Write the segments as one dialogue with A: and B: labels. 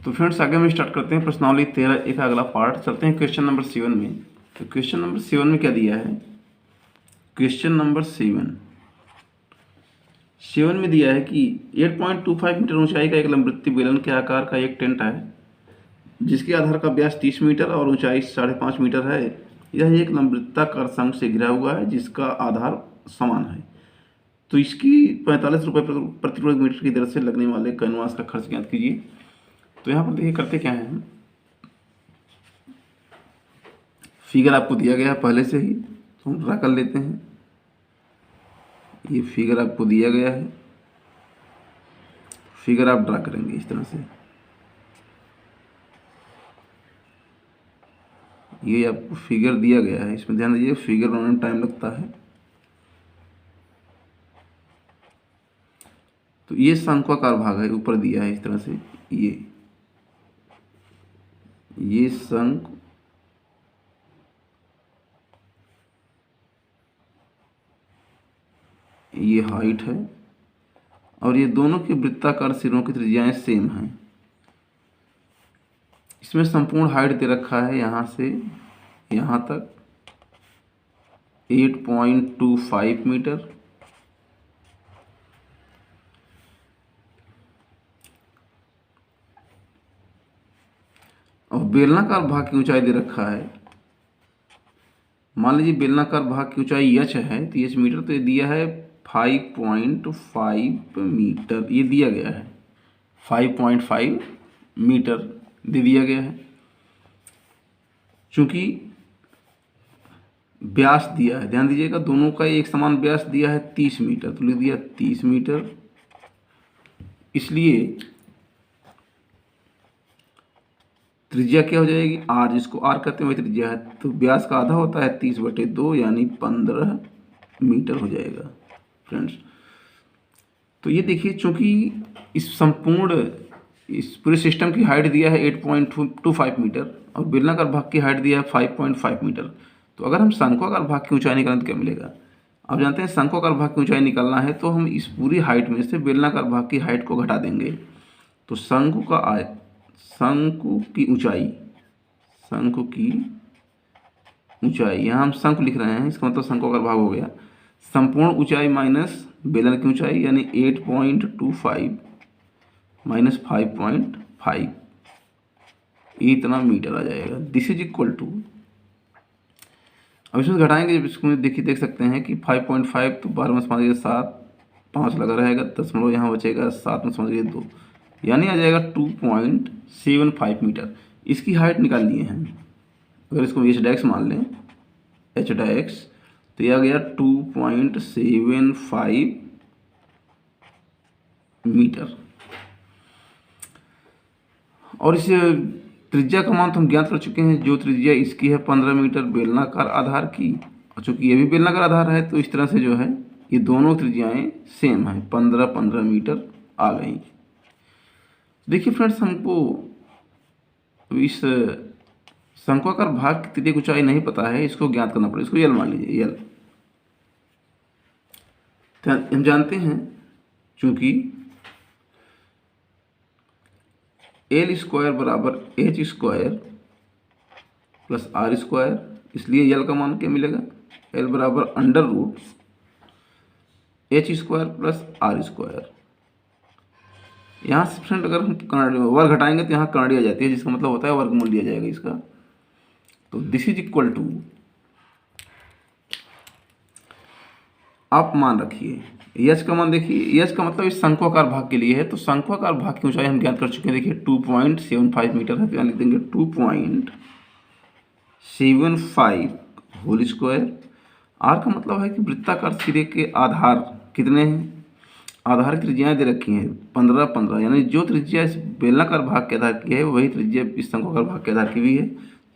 A: तो फ्रेंड्स आगे हम स्टार्ट करते हैं प्रश्नावली 13 एक अगला पार्ट। चलते हैं क्वेश्चन नंबर 7 में। तो क्वेश्चन नंबर 7 में क्या दिया है? क्वेश्चन नंबर 7 में दिया है कि 8.25 मीटर ऊंचाई का एक लंबवृत्तीय बेलन के आकार का एक टेंट है जिसके आधार का व्यास 30 मीटर और ऊंचाई 5.5 मीटर है। यह एक लंबवृत्ताकार शंकु से घिरा हुआ है जिसका आधार समान है। तो इसकी 45 रुपये प्रति वर्ग मीटर की दर से लगने वाले कैनवास का खर्च ज्ञात कीजिए। तो यहाँ पर देखिए करते क्या है, फिगर आपको दिया गया है पहले से ही, तो हम ड्रा कर लेते हैं। ये फिगर आपको दिया गया है, फिगर आप ड्रा करेंगे इस तरह से। ये आपको फिगर दिया गया है, इसमें ध्यान दीजिए, फिगर बनाने में टाइम लगता है। तो ये शंक्वाकार भाग है, ऊपर दिया है इस तरह से। ये शंकु, ये हाइट है और ये दोनों के वृत्ताकार सिरों की त्रिज्याएं सेम हैं। इसमें संपूर्ण हाइट दे रखा है यहाँ से यहाँ तक 8.25 मीटर। और बेलनाकार भाग की ऊंचाई दे रखा है। मान लीजिए बेलनाकार भाग की ऊंचाई h है, तो h मीटर, तो ये दिया है 5.5 मीटर। ये दिया गया है 5.5 मीटर दे दिया गया है। चूंकि व्यास दिया है, ध्यान दीजिएगा, दोनों का एक समान व्यास दिया है 30 मीटर, तो लिख दिया 30 मीटर। इसलिए त्रिज्या क्या हो जाएगी, r, जिसको r कहते हैं वही त्रिज्या है। तो व्यास का आधा होता है 30/2 यानी 15 मीटर हो जाएगा फ्रेंड्स। तो ये देखिए, चूंकि इस पूरे सिस्टम की हाइट दिया है 8.25 मीटर और बेलनाकार भाग की हाइट दिया है 5.5 मीटर। तो अगर हम शंक्वाकार भाग की ऊंचाई निकालें तो क्या मिलेगा? आप जानते हैं शंक्वाकार भाग की ऊंचाई निकालना है तो हम इस पूरी हाइट में से बेलनाकार भाग की हाइट को घटा देंगे। तो शंकु की ऊंचाई, यहाँ हम शंकु लिख रहे हैं, इसका मतलब शंक्वाकार भाग हो गया। संपूर्ण ऊंचाई माइनस बेलन की ऊंचाई यानी 8.25 माइनस 5.5, इतना मीटर आ जाएगा। दिस इज इक्वल टू, अब इसमें घटाएंगे जब इसको देख सकते हैं कि 5.5 तो 12 में समझिए 7, 5 लगा रहेगा, दशमलव यहाँ बचेगा, 7 में समझिए 2, यानी आ जाएगा 2.75 मीटर। इसकी हाइट निकाल लिए हैं। अगर इसको h' मान लें, h', तो यह आ गया 2.75 मीटर। और इस त्रिज्या का मान तो हम ज्ञात कर चुके हैं, जो त्रिज्या इसकी है 15 मीटर बेलनाकार आधार की, और चूंकि ये भी बेलनाकार आधार है तो इस तरह से जो है ये दोनों त्रिज्याएं सेम हैं, 15-15 मीटर आ गई। देखिए फ्रेंड्स, हमको इस शंक्वाकार भाग की त्रिज्या की ऊंचाई नहीं पता है, इसको ज्ञात करना पड़ेगा। इसको यल मान लीजिए, यल। हम जानते हैं चूंकि L² बराबर H² प्लस R², इसलिए यल का मान क्या मिलेगा, L बराबर √ H² प्लस R²। यहाँ से फ्रेंड अगर हम वर्ग घटाएंगे तो यहाँ कर्ण आ जाती है, जिसका मतलब होता है वर्गमूल दिया जाएगा इसका। तो दिस इज इक्वल टू, आप मान रखिए यच का मान, देखिए यच का मतलब इस शंक्वाकार भाग के लिए है। तो शंक्वाकार भाग की ऊंचाई हम ज्ञात कर चुके हैं, देखिए 2.75 मीटर है, तो यहाँ लिख देंगे 2.75 होल स्क्वायर। आर का मतलब है कि वृत्ताकार सिरे के आधार कितने हैं, आधार की त्रिज्याएं दे रखी हैं 15-15, यानी जो त्रिज्या इस बेलनाकार भाग के आधार की है वही त्रिज्या इस शंक्वाकार भाग के आधार की भी है।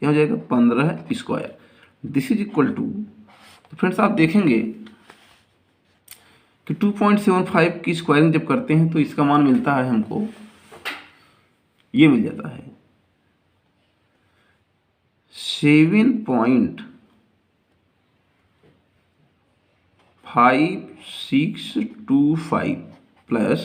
A: यह हो जाएगा 15 square. This is equal to, तो फ्रेंड्स आप देखेंगे कि 2.75 की स्क्वायरिंग जब करते हैं तो इसका मान मिलता है हमको, ये मिल जाता है 7.5625 प्लस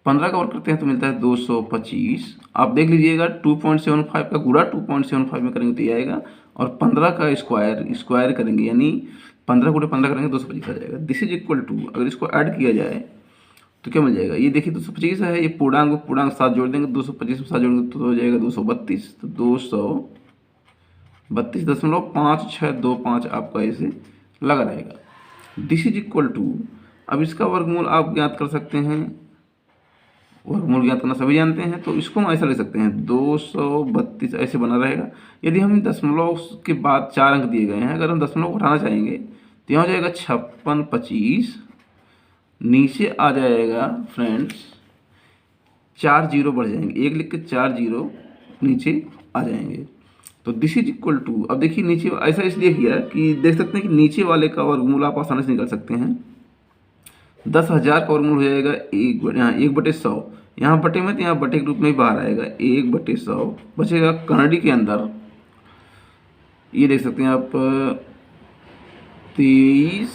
A: 15 का वर्ग करते हैं तो मिलता है 225। आप देख लीजिएगा 2.75 का गुणा 2.75 में करेंगे तो ये आएगा, और 15 का स्क्वायर करेंगे यानी 15 गुणे 15 करेंगे 225 आ जाएगा। दिस इज इक्वल टू, अगर इसको ऐड किया जाए तो क्या मिल जाएगा, ये देखिए 225 है, ये पूर्णांक साथ जोड़ देंगे, 225 में साथ जोड़ेंगे तो हो जाएगा 232। तो 232.5625 आपका ऐसे लगा रहेगा। दिस इज इक्वल टू, अब इसका वर्गमूल आप ज्ञात कर सकते हैं, वर्गमूल ज्ञात करना सभी जानते हैं, तो इसको हम ऐसा ले सकते हैं 232 ऐसे बना रहेगा। यदि हम दशमलव के बाद 4 अंक दिए गए हैं, अगर हम दशमलव को हटाना चाहेंगे तो यहाँ हो जाएगा 5625, नीचे आ जाएगा फ्रेंड्स 4 जीरो बढ़ जाएंगे, एक लिख के 4 जीरो नीचे आ जाएंगे। तो दिस इज इक्वल टू, अब देखिए नीचे ऐसा इसलिए किया कि देख सकते हैं कि नीचे वाले का वर्गमूल आप आसानी से निकाल सकते हैं। 10,000 का वर्गमूल हो जाएगा यहाँ 1/100, यहाँ बटे में तो यहाँ बटे के रूप में ही बाहर आएगा 1/100, बचेगा कन्नड़ी के अंदर, ये देख सकते हैं आप 23,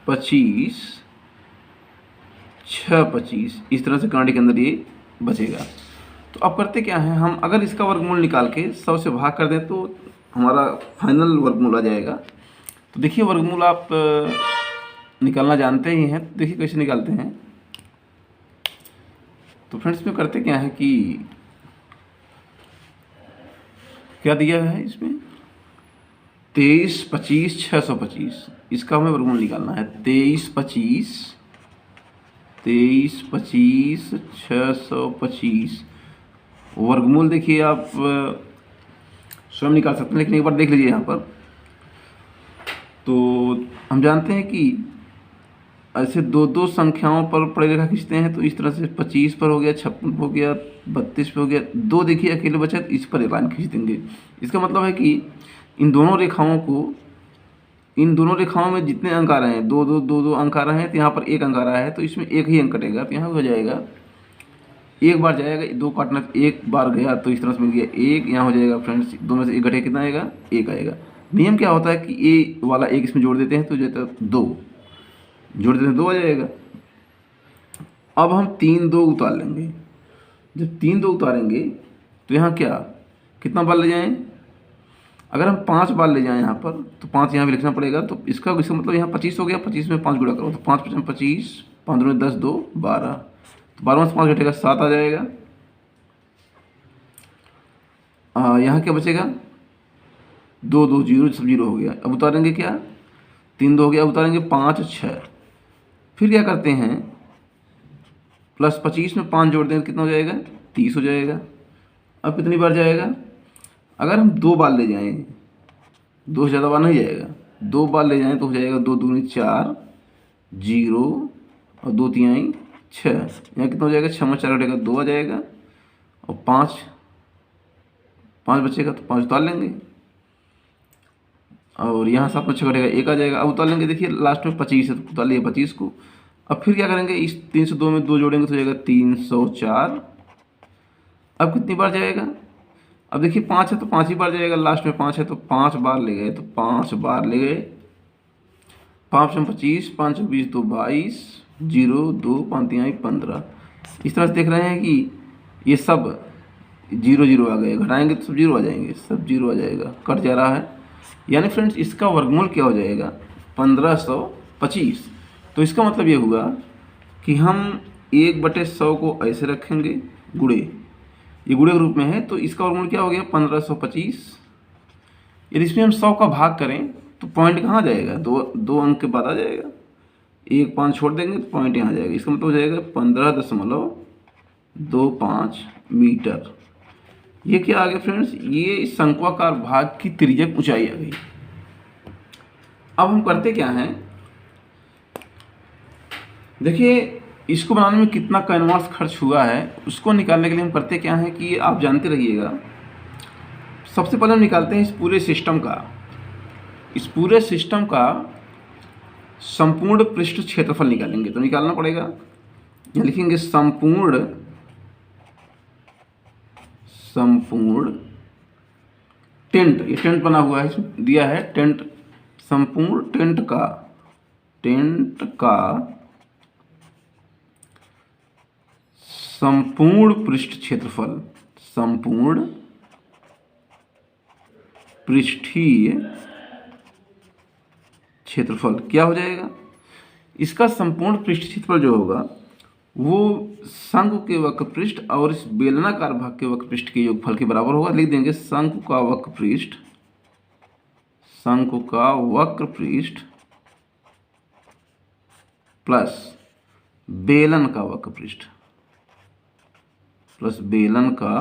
A: 25, 625, इस तरह से कन्नड़ी के अंदर ये बचेगा। तो अब करते क्या है, हम अगर इसका वर्गमूल निकाल के 100 से भाग कर दें तो हमारा फाइनल वर्गमूल आ जाएगा। तो देखिए वर्गमूल आप निकालना जानते ही हैं, तो देखिए कैसे निकालते हैं। तो फ्रेंड्स इसमें करते क्या है कि क्या दिया है इसमें 23, 25, 625, इसका हमें वर्गमूल निकालना है। 23, 25, 625 वर्गमूल देखिए आप स्वयं निकाल सकते हैं, लेकिन एक बार देख लीजिए यहाँ पर। तो हम जानते हैं कि ऐसे दो संख्याओं पर पड़े रेखा खींचते हैं, तो इस तरह से 25 पर हो गया, 56 पर हो गया, 32 पर हो गया, 2 देखिए अकेले बचा तो इस पर एक लाइन खींच देंगे। इसका मतलब है कि इन दोनों रेखाओं में जितने अंक आ रहे हैं, दो अंक आ रहे हैं, तो यहाँ पर एक अंक आ रहा है, तो इसमें एक ही अंक कटेगा, तो यहाँ हो जाएगा एक बार जाएगा, 2 काटना, एक बार गया तो इस तरह से मिल गया 1, यहाँ हो जाएगा फ्रेंड्स 2 में से 1 घटे कितना आएगा, 1 आएगा। नियम क्या होता है कि ए वाला 1 इसमें जोड़ देते हैं तो जाता है 2, जोड़ देते हैं 2 आ जाएगा। अब हम 3 2 उतार लेंगे, जब 3 2 उतारेंगे तो यहाँ कितना बार ले जाएं, अगर हम 5 बार ले जाएं यहाँ पर तो 5 यहाँ भी लिखना पड़ेगा, तो इसका मतलब यहाँ 25 हो गया, 25 में 5 गुणा करो तो 5 5 25, 5 में 10 2 12, तो 12 से 5 घटेगा 7 आ जाएगा। यहाँ क्या बचेगा 2 2 जीरो, सब जीरो हो गया। अब उतारेंगे क्या, 3 2 हो गया, अब उतारेंगे 5 6, फिर क्या करते हैं प्लस 25 में 5 जोड़ दें कितना हो जाएगा 30 हो जाएगा। अब कितनी बार जाएगा, अगर हम 2 बार ले जाएं, 2 से ज़्यादा बार नहीं जाएगा, 2 बार ले जाएं तो हो जाएगा 2 दूनी 4 0 और 2 3 6, यहाँ कितना हो जाएगा 6 में 4 घटेगा 2 आ जाएगा, और 5 बचेगा तो 5 उतार लेंगे, और यहाँ 7 में 6 घटेगा 1 आ जाएगा। अब उतार लेंगे, देखिए लास्ट में 25 है तो उतार लिए 25 को। अब फिर क्या करेंगे, इस 302 में 2 जोड़ेंगे तो हो जाएगा 304। अब कितनी बार जाएगा, अब देखिए 5 है तो 5 ही बार जाएगा, लास्ट में 5 है तो 5 बार ले गए, तो 5 बार ले गए, 5 में 25, 5 20 2 22 0 2 5 3 15। इस तरह से देख रहे हैं कि ये सब 0 0 आ गए, घटाएंगे तो सब 0 आ जाएंगे, सब 0 आ जाएगा, कट जा रहा है। यानी फ्रेंड्स इसका वर्गमूल क्या हो जाएगा 1525। तो इसका मतलब ये हुआ कि हम 1/100 को ऐसे रखेंगे गुणे, ये गुणे के रूप में है, तो इसका वर्गमूल क्या हो गया 1525। यदि इसमें हम 100 का भाग करें तो पॉइंट कहाँ जाएगा, दो अंक के बाद आ जाएगा, 1 5 छोड़ देंगे तो पॉइंट यहाँ जाएगा। इसका मतलब हो जाएगा 15.25 मीटर। ये क्या आ गया फ्रेंड्स, ये शंक्वाकार भाग की तिर्यक ऊंचाई आ गई। अब हम करते क्या हैं, देखिए इसको बनाने में कितना कैनवास खर्च हुआ है उसको निकालने के लिए हम करते क्या हैं कि आप जानते रहिएगा। सबसे पहले हम निकालते हैं इस पूरे सिस्टम का संपूर्ण पृष्ठ क्षेत्रफल निकालेंगे। तो निकालना पड़ेगा, यहाँ लिखेंगे संपूर्ण टेंट, ये टेंट बना हुआ है, दिया है टेंट, संपूर्ण टेंट का संपूर्ण पृष्ठ क्षेत्रफल, संपूर्ण पृष्ठीय क्षेत्रफल क्या हो जाएगा? इसका संपूर्ण पृष्ठ क्षेत्रफल जो होगा वो शंकु के वक्र पृष्ठ और इस बेलनाकार भाग के वक्र पृष्ठ के योगफल के बराबर होगा। लिख देंगे शंकु का वक्र पृष्ठ, शंकु का वक्र पृष्ठ प्लस बेलन का वक्र पृष्ठ, प्लस बेलन का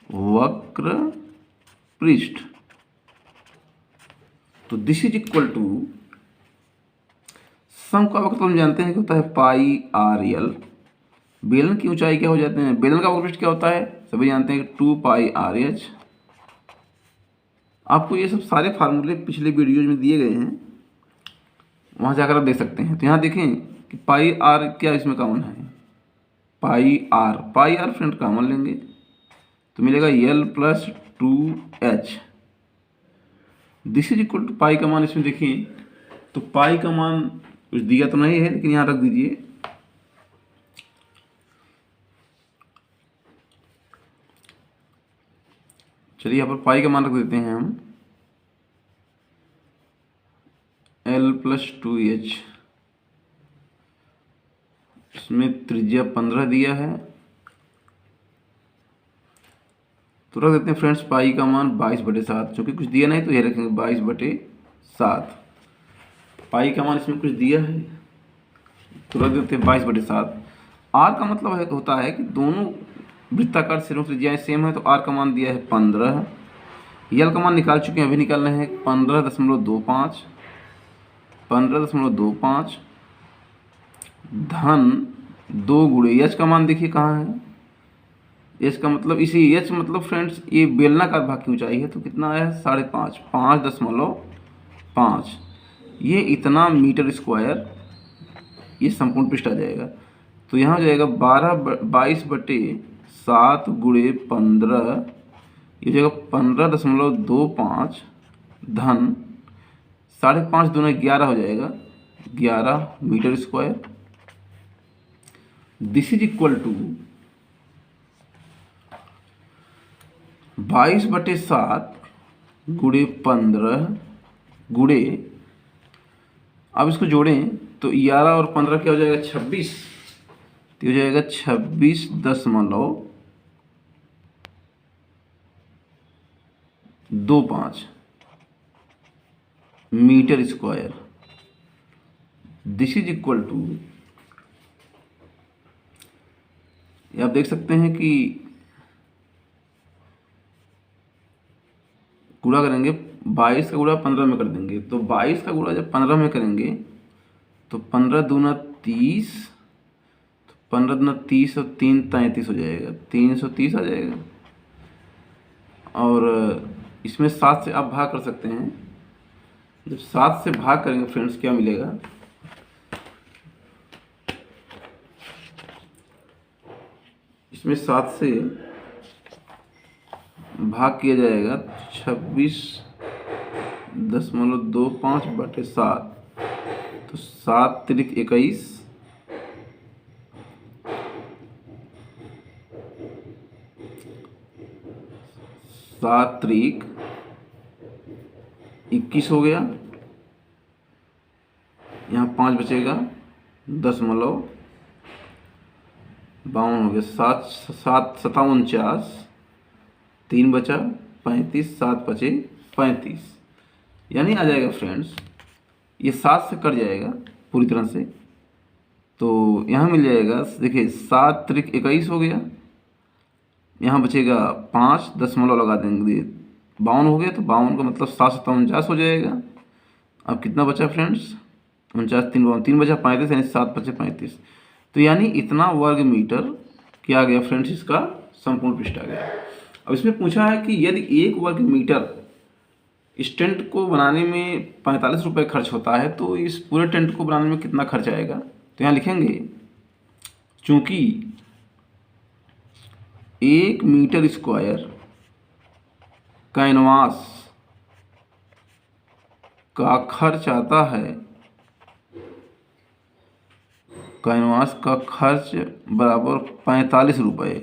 A: वक्र पृष्ठ। तो दिस इज इक्वल टू, शंकु का वक्र हम जानते हैं कि होता है पाई आर एल। बेलन की ऊंचाई क्या हो जाते हैं, बेलन का वक्र पृष्ठ क्या होता है सभी जानते हैं कि 2 पाई आर एच। आपको ये सब सारे फार्मूले पिछले वीडियोज में दिए गए हैं, वहाँ जाकर आप देख सकते हैं। तो यहाँ देखें कि पाई आर क्या इसमें कॉमन है, पाई आर फ्रेंड कॉमन लेंगे तो मिलेगा L plus 2h। This is equal to pi का मान इसमें देखिए तो पाई का मान कुछ दिया तो नहीं है लेकिन यहाँ रख दीजिए। चलिए यहाँ पर पाई का मान रख देते हैं हम L प्लस 2h। इसमें त्रिज्या 15 दिया है तो रख देते हैं फ्रेंड्स पाई का मान 22/7, जो कि कुछ दिया नहीं तो ये रखेंगे 22/7। पाई का मान इसमें कुछ दिया है तो रख देते हैं 22/7। आर का मतलब है होता है कि दोनों वृत्ताकार सिरों की त्रिज्याएं सेम है तो आर का मान दिया है 15। यल का मान निकाल चुके हैं, अभी निकालना है 15.25, 15.25 धन 2 गुणे एच का मान देखिए कहाँ है, एच का मतलब इसी एच मतलब फ्रेंड्स ये बेलनाकार भाग की ऊंचाई है तो कितना आया 5.5, 5.5, ये इतना मीटर स्क्वायर ये संपूर्ण पृष्ठ आ जाएगा। तो यहाँ हो जाएगा 22/7 गुणे 15, ये हो जाएगा 15.25 धन 5.5 दूना 11 हो जाएगा, 11 metre square. This is equal to 22/7 गुणे 15 गुणे, अब इसको जोड़ें तो 11 और 15 क्या हो जाएगा 26, तो हो जाएगा 26.25 metre square. This is equal to, आप देख सकते हैं कि गुणा करेंगे 22 का गुणा 15 में कर देंगे तो 22 का गुणा जब 15 में करेंगे तो 15 दूना 30, 15 दूना 30 और 3 33 हो जाएगा, 330 आ जाएगा। और इसमें 7 से आप भाग कर सकते हैं, जब 7 से भाग करेंगे फ्रेंड्स क्या मिलेगा, इसमें 7 से भाग किया जाएगा 26.25/7 तो 7 त्रिक 21, 7 त्रिक 21 हो गया, यहाँ 5 बचेगा 0.52 हो गया, 7 7 57 3 बचा 35, 7 बचे 35, यानी आ जाएगा फ्रेंड्स ये 7 से कट जाएगा पूरी तरह से तो यहाँ मिल जाएगा देखिए 7 त्रिक 21 हो गया, यहाँ बचेगा 5 दशमलव लगा देंगे 52 हो गया तो 52 का मतलब 7 7 49 हो जाएगा। अब कितना बचा फ्रेंड्स 49 3 बचा 35 यानी 7 बचे 35, तो यानी इतना वर्ग मीटर क्या आ गया फ्रेंड्स इसका संपूर्ण पृष्ठ आ गया। अब इसमें पूछा है कि यदि 1 वर्ग मीटर इस टेंट को बनाने में 45 रुपये खर्च होता है तो इस पूरे टेंट को बनाने में कितना खर्च आएगा, तो यहाँ लिखेंगे चूंकि 1 मीटर स्क्वायर कैनवास का खर्च आता है कैनवास का खर्च बराबर 45 रुपये,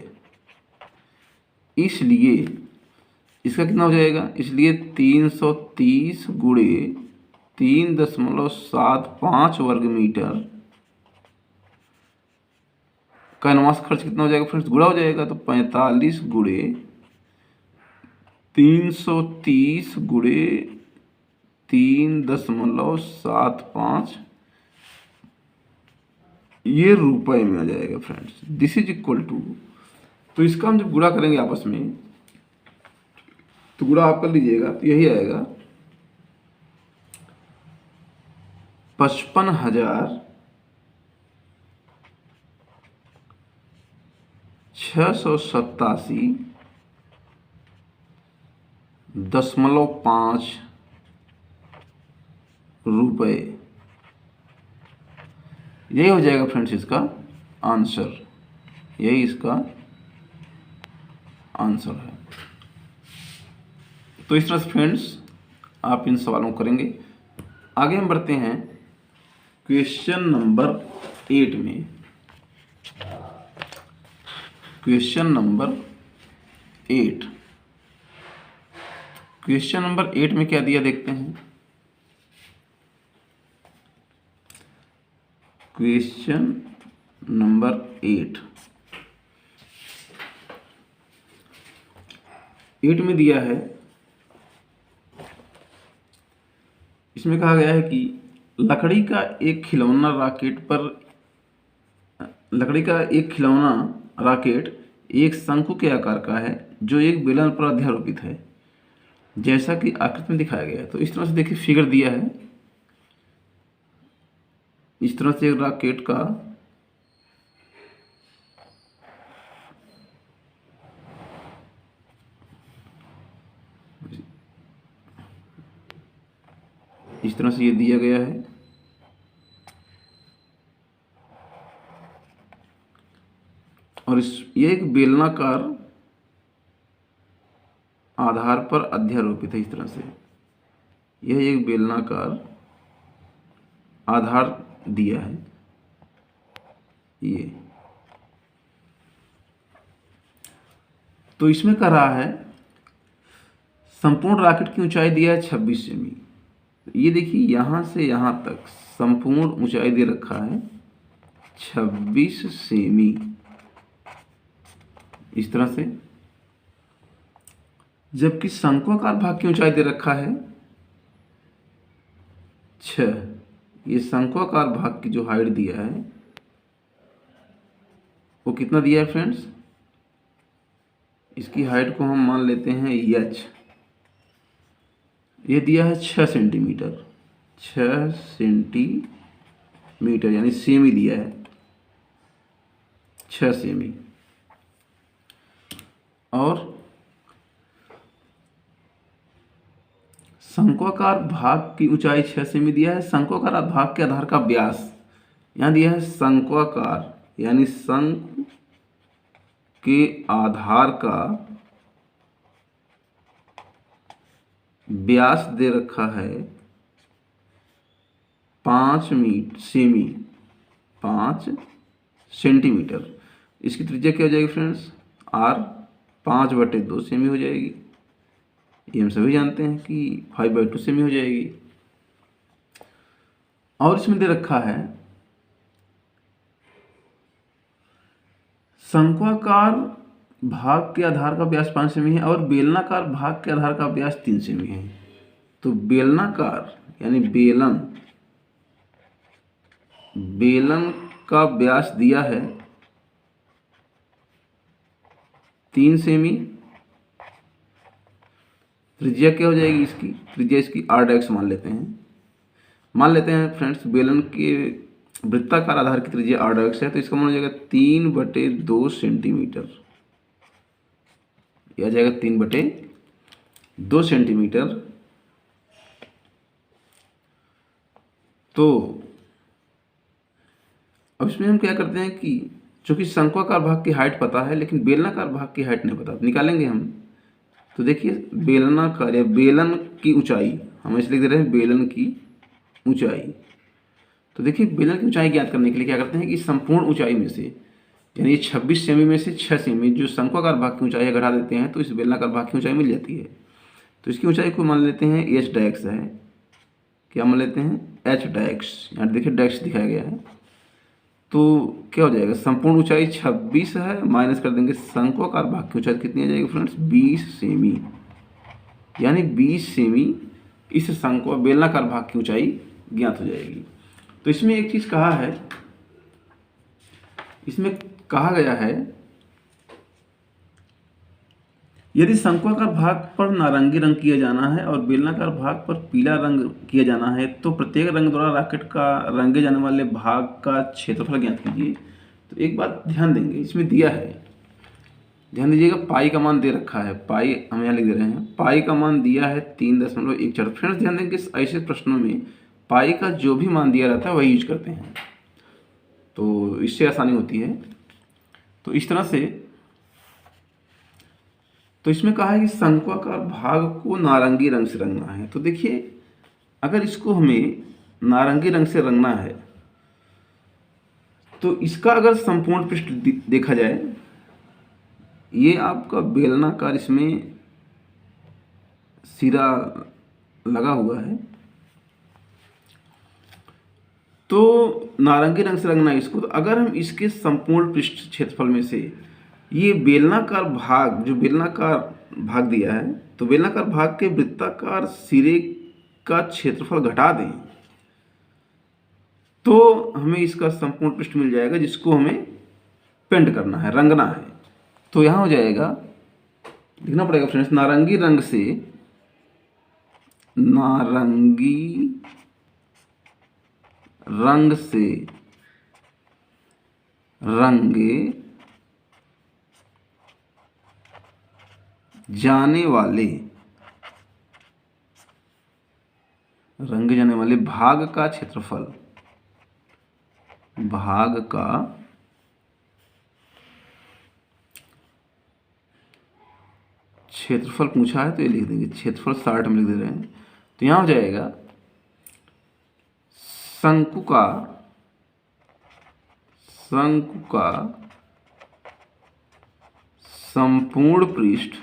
A: इसलिए इसका कितना हो जाएगा, इसलिए 330 गुणे 3.75 वर्ग मीटर कैनवास खर्च कितना हो जाएगा फ्रेंड्स, गुणा हो जाएगा। तो 45 गुणे 330 गुणे 3.75 ये रुपए में आ जाएगा friends. This is equal to, तो इसका हम जब गुणा करेंगे आपस में, तो गुणा आप कर लीजिएगा, तो यही आएगा 55,687.5 रुपये। यही हो जाएगा फ्रेंड्स इसका आंसर, यही इसका आंसर है। तो इस तरह से फ्रेंड्स आप इन सवालों को करेंगे। आगे हम बढ़ते हैं क्वेश्चन नंबर 8 में। क्वेश्चन नंबर 8, क्वेश्चन नंबर 8 में क्या दिया देखते हैं। क्वेश्चन नंबर 8 में दिया है, इसमें कहा गया है कि लकड़ी का एक खिलौना रॉकेट एक शंकु के आकार का है जो एक बेलन पर अध्यारोपित है, जैसा कि आकृति में दिखाया गया है। तो इस तरह से देखिए फिगर दिया है, इस तरह से एक रॉकेट का इस तरह से ये दिया गया है, और ये एक बेलनाकार आधार पर अध्यारोपित है। इस तरह से यह एक बेलनाकार आधार दिया है ये। तो इसमें कह रहा है संपूर्ण रॉकेट की ऊंचाई दिया है 26 सेमी। ये देखिए यहां से यहां तक संपूर्ण ऊंचाई दे रखा है 26 सेमी, इस तरह से। जबकि शंक्वाकार भाग की ऊंचाई दे रखा है 6। ये शंक्वाकार भाग की जो हाइट दिया है वो कितना दिया है फ्रेंड्स, इसकी हाइट को हम मान लेते हैं h। ये दिया है 6 सेंटीमीटर, 6 सेंटीमीटर यानी सेमी दिया है 6 सेमी। और शंक्वाकार भाग की ऊंचाई 6 सेमी दिया है। शंक्वाकार भाग के आधार का व्यास यहाँ दिया है, शंक्वाकार यानी शंकु के आधार का व्यास दे रखा है 5 सेंटीमीटर। इसकी त्रिज्या क्या हो जाएगी फ्रेंड्स, r 5/2 सेमी हो जाएगी। ये हम सभी जानते हैं कि 5/2 सेमी हो जाएगी। और इसमें दे रखा है शंक्वाकार भाग के आधार का व्यास 5 सेमी है और बेलनाकार भाग के आधार का व्यास 3 सेमी है। तो बेलनाकार यानी बेलन का व्यास दिया है 3 सेमी। त्रिज्या क्या हो जाएगी इसकी, त्रिज्या इसकी r' मान लेते हैं फ्रेंड्स। बेलन के वृत्ताकार आधार की त्रिज्या r' है, तो इसका मान हो जाएगा 3/2 सेंटीमीटर। यह आ जाएगा 3/2 सेंटीमीटर। तो अब इसमें हम क्या करते हैं कि चूंकि शंक्वाकार भाग की हाइट पता है लेकिन बेलनाकार भाग की हाइट नहीं पता, निकालेंगे हम। तो देखिए बेलन की ऊंचाई हम इसलिए लिख दे रहे हैं, बेलन की ऊंचाई तो देखिए बेलन की ऊंचाई ज्ञात करने के लिए क्या करते हैं कि संपूर्ण ऊंचाई में से, यानी 26 सेमी में से 6 सेमी जो शंक्वाकार भाग की ऊंचाई है घटा देते हैं तो इस बेलनाकार भाग की ऊंचाई मिल जाती है। तो इसकी ऊंचाई को मान लेते हैं एच डैक्स है। क्या मान लेते हैं? एच डैक्स। यहाँ देखिए डैक्स दिखाया गया है। तो क्या हो जाएगा? संपूर्ण ऊंचाई 26 है, माइनस कर देंगे शंक्वाकार भाग की ऊंचाई कितनी आ जाएगी फ्रेंड्स? 20 सेमी। यानी 20 सेमी इस शंक्वा बेलनाकार भाग की ऊंचाई ज्ञात हो जाएगी। तो इसमें एक चीज कहा है, इसमें कहा गया है यदि शंक्वाकार भाग पर नारंगी रंग किया जाना है और बेलनाकार भाग पर पीला रंग किया जाना है तो प्रत्येक रंग द्वारा रॉकेट का रंगे जाने वाले भाग का क्षेत्रफल ज्ञात कीजिए। तो एक बात ध्यान देंगे, इसमें दिया है, ध्यान दीजिएगा, पाई का मान दे रखा है, पाई हम यहाँ लिख दे रहे हैं, पाई का मान दिया है 3.14। फ्रेंड्स ध्यान देंगे ऐसे प्रश्नों में पाई का जो भी मान दिया रहता है वही यूज करते हैं, तो इससे आसानी होती है। तो इस तरह से, तो इसमें कहा है कि शंक्वाकार भाग को नारंगी रंग से रंगना है। तो देखिए अगर इसको हमें नारंगी रंग से रंगना है तो इसका अगर संपूर्ण पृष्ठ देखा जाए, ये आपका बेलनाकार इसमें सिरा लगा हुआ है, तो नारंगी रंग से रंगना है इसको। तो अगर हम इसके संपूर्ण पृष्ठ क्षेत्रफल में से ये बेलनाकार भाग, जो बेलनाकार भाग दिया है, तो बेलनाकार भाग के वृत्ताकार सिरे का क्षेत्रफल घटा दें तो हमें इसका संपूर्ण पृष्ठ मिल जाएगा, जिसको हमें पेंट करना है, रंगना है। तो यहाँ हो जाएगा, लिखना पड़ेगा फ्रेंड्स, नारंगी रंग से, नारंगी रंग से रंगे जाने वाले, रंगे जाने वाले भाग का क्षेत्रफल, भाग का क्षेत्रफल पूछा है तो ये लिख देंगे, क्षेत्रफल 60 में लिख दे रहे हैं। तो यहां हो जाएगा शंकु का संपूर्ण पृष्ठ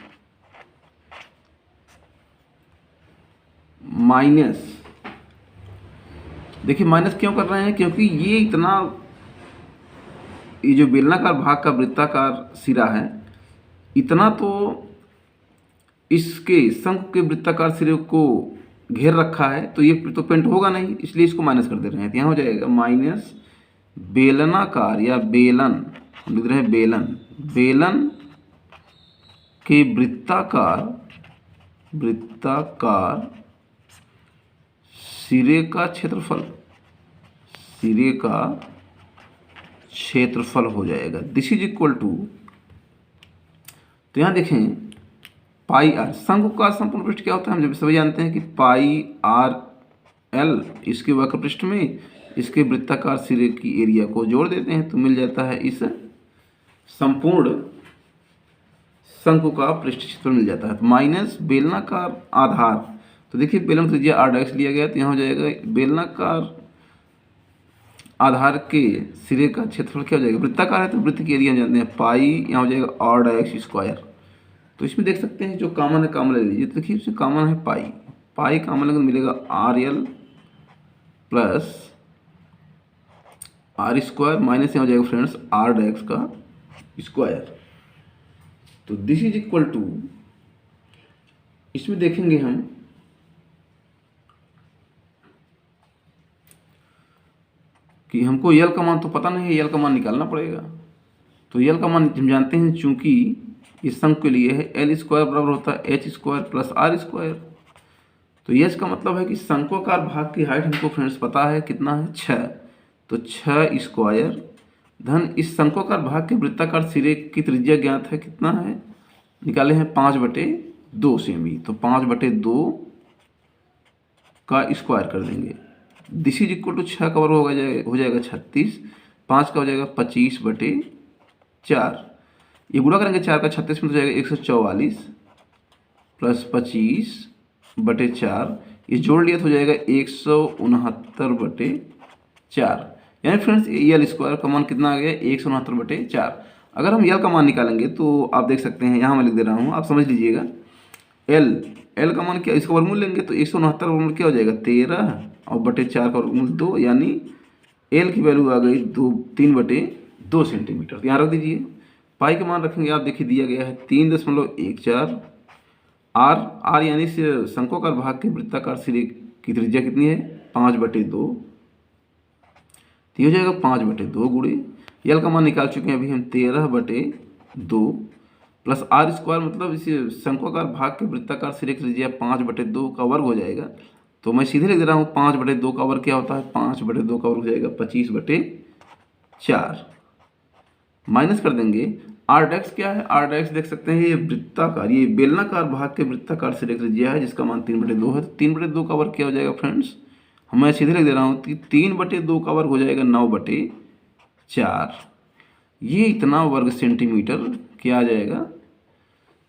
A: माइनस, देखिए माइनस क्यों कर रहे हैं? क्योंकि ये इतना, ये जो बेलनाकार भाग का वृत्ताकार सिरा है, इतना तो इसके शंकु के वृत्ताकार सिरे को घेर रखा है, तो ये तो पेंट होगा नहीं, इसलिए इसको माइनस कर दे रहे हैं। तो यहाँ हो जाएगा माइनस बेलनाकार या बेलन, लिख रहे हैं बेलन, बेलन के वृत्ताकार सिरे का क्षेत्रफल, सिरे का क्षेत्रफल हो जाएगा। दिस इज इक्वल टू, तो यहां देखें पाई आर, शंकु का संपूर्ण पृष्ठ क्या होता है? हम जब सभी जानते हैं कि पाई आर एल, इसके वक्र पृष्ठ में इसके वृत्ताकार सिरे की एरिया को जोड़ देते हैं तो मिल जाता है इस संपूर्ण शंकु का पृष्ठ क्षेत्रफल मिल जाता है। तो माइनस बेलनाकार आधार, तो देखिए बेलन त्रिज्या आर डैश लिया गया, तो यहाँ हो जाएगा बेलनाकार आधार के सिरे का क्षेत्रफल क्या हो जाएगा? वृत्ताकार है तो वृत्त की एरिया जानते हैं, पाई, यहाँ हो जाएगा आर डैश स्क्वायर। तो इसमें देख सकते हैं जो कॉमन है कॉमन ले लीजिए, तो देखिए इसमें कॉमन है पाई, पाई कॉमन लगेगा मिलेगा R L plus R square, minus यहाँ हो जाएगा फ्रेंड्स आर डैश का स्क्वायर। तो दिस इज इक्वल टू, इसमें देखेंगे हम कि हमको यल का मान तो पता नहीं है, यल का मान निकालना पड़ेगा। तो यल का मान हम जानते हैं, चूंकि इस शंकु के लिए है एल स्क्वायर बराबर होता है H square plus R square. तो ये इसका मतलब है कि शंक्वाकार भाग की हाइट हमको फ्रेंड्स पता है कितना है? 6। तो 6 स्क्वायर धन इस शंक्वाकार भाग के वृत्ताकार सिरे की त्रिज्या ज्ञात है, कितना है? निकाले हैं 5/2 सेमी, तो 5/2 का स्क्वायर कर देंगे। दिस इज इक्वल टू 6 कवर हो जाएगा 36, 5 का हो जाएगा 25/4, ये गुणा करेंगे 4 का 36 में तो जाएगा 144 प्लस 25/4, ये जोड़ लिया तो हो जाएगा 169/4। 4। यानी फ्रेंड्स यल स्क्वायर का मान कितना आ गया, 169/4। अगर हम यल का मान निकालेंगे तो आप देख सकते हैं, यहाँ मैं लिख दे रहा हूँ, आप समझ लीजिएगा। एल एल का मान क्या, इसका वर्गमूल लेंगे तो 169 वर्गमूल क्या हो जाएगा, 13 और बटे 4 का वर्गमूल 2, यानी एल की वैल्यू आ गई 3/2 सेंटीमीटर। यहाँ रख दीजिए। पाई का मान रखेंगे, आप देखिए दिया गया है 3.14। आर आर यानी से शंक्वाकार भाग के वृत्ताकार सिरे की त्रिज्या कितनी है, 5/2। तो ये हो जाएगा 5/2 गुणे यल का मान निकाल चुके हैं अभी हम, 13/2 प्लस आर स्क्वायर, मतलब इस शंक्वाकार भाग के वृत्ताकार सिरे की त्रिज्या 5/2 का वर्ग हो जाएगा। तो मैं सीधे लिख दे रहा हूँ, 5/2 का वर्ग क्या होता है, 5/2 का वर्ग हो जाएगा 25/4। माइनस कर देंगे आर डैक्स क्या है, आर डैक्स देख सकते हैं, ये वृत्ताकार, ये बेलनाकार भाग के वृत्ताकार सिरे की त्रिज्या है जिसका मान 3/2 है। तो 3/2 का वर्ग क्या हो जाएगा फ्रेंड्स, मैं सीधे लिख दे रहा हूँ कि 3/2 का वर्ग हो जाएगा 9/4। ये इतना वर्ग सेंटीमीटर क्या आ जाएगा,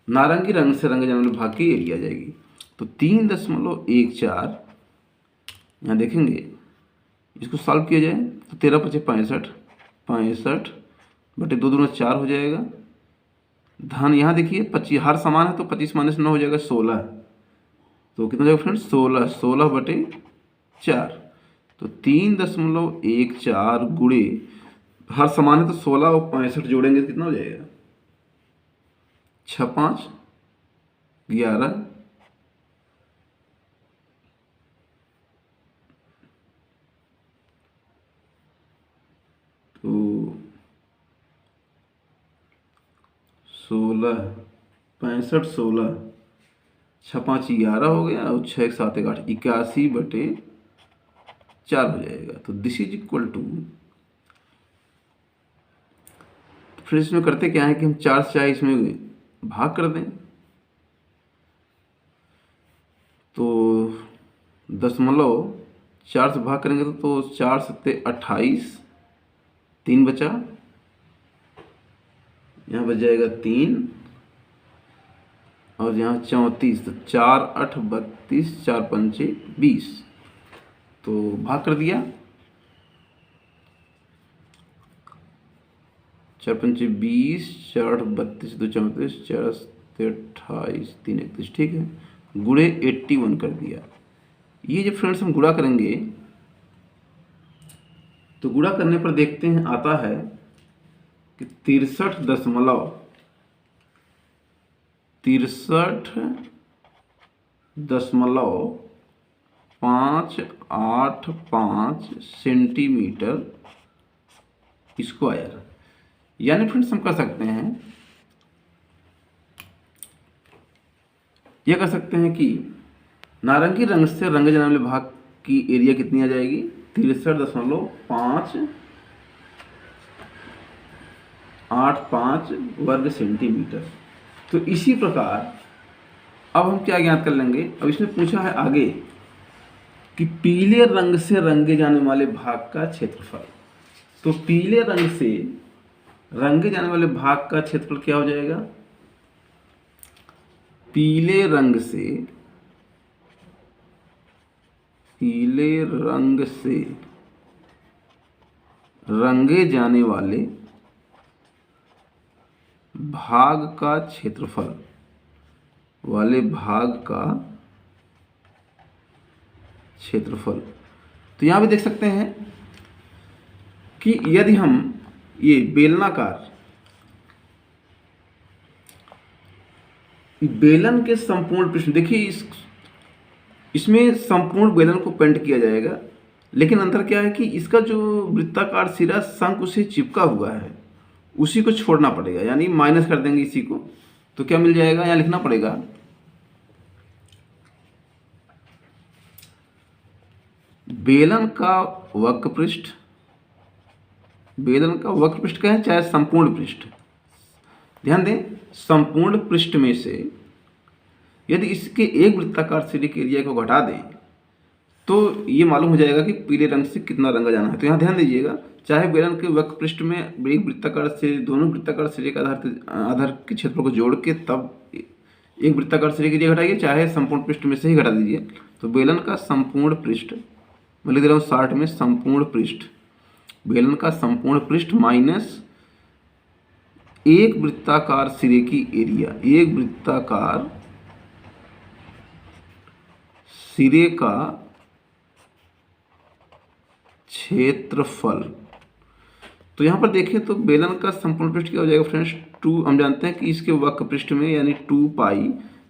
A: नारंगी रंग से रंगे जाने वाले भाग की एरिया आ जाएगी। तो 3.14, यहाँ देखेंगे इसको सॉल्व किया जाए तो 13×5 = 65, 65/2 दूना 4 हो जाएगा। धन यहाँ देखिए 25, हर समान है तो 25 - 9 हो जाएगा 16। तो कितना हो जाएगा फ्रेंड्स, 16/4। तो 3.14 गुणे, हर समान है तो 16 और 65 जोड़ेंगे तो कितना हो जाएगा, 6 5 11। तो 16 65 16, 6 5 11 हो गया और 6 1 7 1 8, 81/4 हो जाएगा। तो दिस इज इक्वल टू, फिर इसमें करते क्या है कि हम 4 से चाहे इसमें भाग कर दें, तो 0.4 से भाग करेंगे तो 4 7 28, 3 बचा, यहाँ बच जाएगा 3 और यहाँ 34। तो 4 8 32, 4 5 20। तो भाग कर दिया, 4 5 20, 4 8 32, 2 34, 4 7 28, 3 31, ठीक है, गुणे 81 कर दिया। ये जब फ्रेंड्स हम गुणा करेंगे तो गुणा करने पर देखते हैं आता है कि 63.585 सेंटीमीटर स्क्वायर। यानी फ्रेंड्स हम कर सकते हैं, यह कर सकते हैं कि नारंगी रंग से रंगे जाने वाले भाग की एरिया कितनी आ जाएगी, 63.585 वर्ग सेंटीमीटर। तो इसी प्रकार अब हम क्या ज्ञात कर लेंगे, अब इसने पूछा है आगे कि पीले रंग से रंगे जाने वाले भाग का क्षेत्रफल। तो पीले रंग से रंगे जाने वाले भाग का क्षेत्रफल क्या हो जाएगा, पीले रंग से रंगे जाने वाले भाग का क्षेत्रफल तो यहां भी देख सकते हैं कि यदि हम ये बेलन के संपूर्ण पृष्ठ, देखिए इसमें संपूर्ण बेलन को पेंट किया जाएगा, लेकिन अंतर क्या है कि इसका जो वृत्ताकार सिरा शंकु से चिपका हुआ है उसी को छोड़ना पड़ेगा, यानी माइनस कर देंगे इसी को, तो क्या मिल जाएगा, यहाँ लिखना पड़ेगा बेलन का वक्र पृष्ठ कहें चाहे संपूर्ण पृष्ठ, ध्यान दें संपूर्ण पृष्ठ में से यदि इसके एक वृत्ताकार सिरे के एरिया को घटा दें तो ये मालूम हो जाएगा कि पीले रंग से कितना रंगा जाना है। तो यहाँ ध्यान दीजिएगा, चाहे बेलन के वक्र पृष्ठ में एक वृत्ताकार से दोनों वृत्ताकार सिरे के आधार के क्षेत्र को जोड़ के तब एक वृत्ताकार सिरे के एरिया घटाइए, चाहे संपूर्ण पृष्ठ में से ही घटा दीजिए। तो बेलन का संपूर्ण पृष्ठ मैं लिख दे रहा हूँ 60 में संपूर्ण पृष्ठ, बेलन का संपूर्ण पृष्ठ माइनस एक वृत्ताकार सिरे की एरिया, एक वृत्ताकार सिरे का क्षेत्रफल। तो यहाँ पर देखें तो बेलन का संपूर्ण पृष्ठ क्या हो जाएगा फ्रेंड्स, 2, हम जानते हैं कि इसके वक्र पृष्ठ में यानी 2 पाई,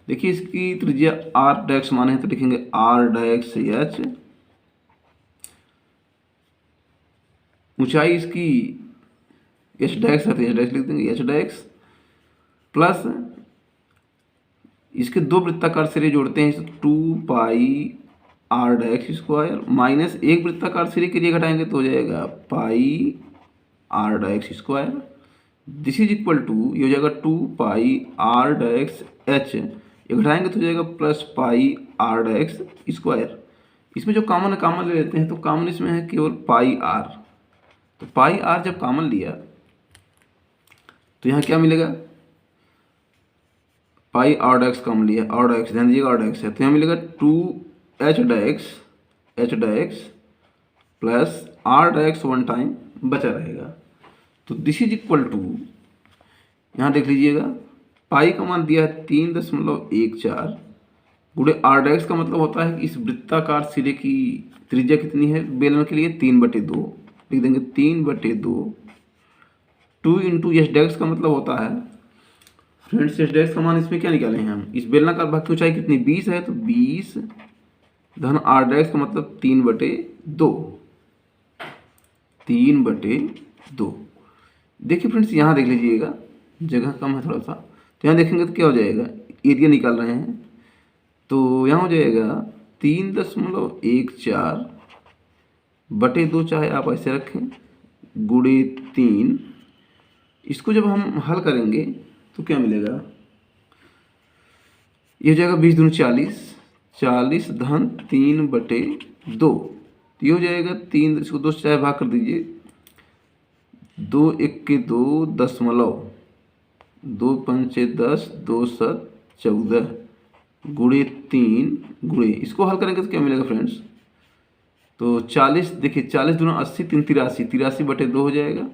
A: देखिए इसकी त्रिज्या r डैश माने हैं तो लिखेंगे r डैश h, ऊंचाई इसकी h डैश है तो h डैश लिख देंगे h डैश, प्लस इसके दो वृत्ताकार सिरे जोड़ते हैं 2 pi r dash square minus एक वृत्ताकार सिरे के लिए घटाएंगे तो हो जाएगा pi r dash square, this is equal to, ये हो जाएगा 2 पाई r डैश h, ये घटाएंगे तो हो जाएगा plus pi r dash square. इसमें जो कॉमन है कॉमन ले लेते हैं, तो कॉमन इसमें है केवल पाई r, तो पाई r जब कॉमन लिया तो यहाँ क्या मिलेगा, पाई r डैश कॉमन लिया, r डैश ध्यान दीजिएगा r डैश है तो यहाँ मिलेगा 2h dash plus r dash one time बचा रहेगा, तो दिस इज इक्वल टू, यहाँ देख लीजिएगा पाई का मान दिया है 3.14 गुणे r डैश का मतलब होता है कि इस वृत्ताकार सिरे की त्रिज्या कितनी है बेलन के लिए 3/2, लिख देंगे 3/2, 2 इंटू एच डैश का मतलब होता है फ्रेंड्स, एच डैश का मान इसमें क्या निकाले हैं हम, इस बेलनाकार भाग की ऊंचाई कितनी 20 है तो 20 धन r डैश का मतलब 3/2, 3/2। देखिए फ्रेंड्स यहाँ देख लीजिएगा जगह कम है थोड़ा सा, तो यहाँ देखेंगे तो क्या हो जाएगा, एरिया निकाल रहे हैं तो यहाँ हो जाएगा 3.14/2, चाहे आप ऐसे रखें गुणे 3, इसको जब हम हल करेंगे तो क्या मिलेगा, ये हो जाएगा 20 दूनी 40, 40 धन 3/2, ये हो जाएगा 3, इसको 2 से चाहे भाग कर दीजिए, 2 1 के 2 दशमलव, 2 5 10, 2 7 14 गुणे 3 गुणे, इसको हल करेंगे तो क्या मिलेगा फ्रेंड्स, तो 40, देखिए 40 दूना 80, 3 83, 83/2 हो जाएगा।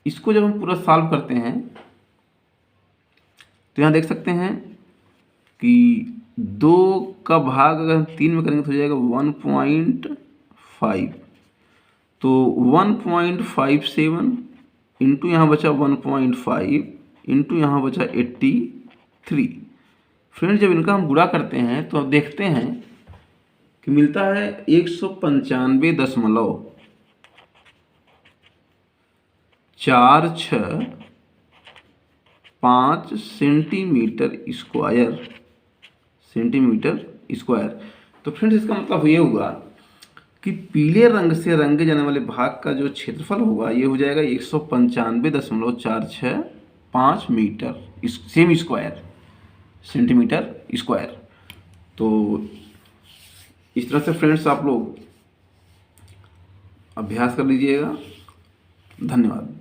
A: इसको जब हम पूरा सॉल्व करते हैं तो यहाँ देख सकते हैं कि 2 का भाग अगर हम 3 में करेंगे तो हो जाएगा 1.5, तो 1.57 इंटू यहाँ बचा 1.5 इंटू यहाँ बचा 83। फ्रेंड्स जब इनका हम गुणा करते हैं तो अब देखते हैं कि मिलता है 195.46 सेंटीमीटर स्क्वायर। तो फ्रेंड्स इसका मतलब ये हुआ कि पीले रंग से रंगे जाने वाले भाग का जो क्षेत्रफल होगा ये हो जाएगा 195.465 मीटर सेंटीमीटर स्क्वायर। तो इस तरह से फ्रेंड्स आप लोग अभ्यास कर लीजिएगा। धन्यवाद।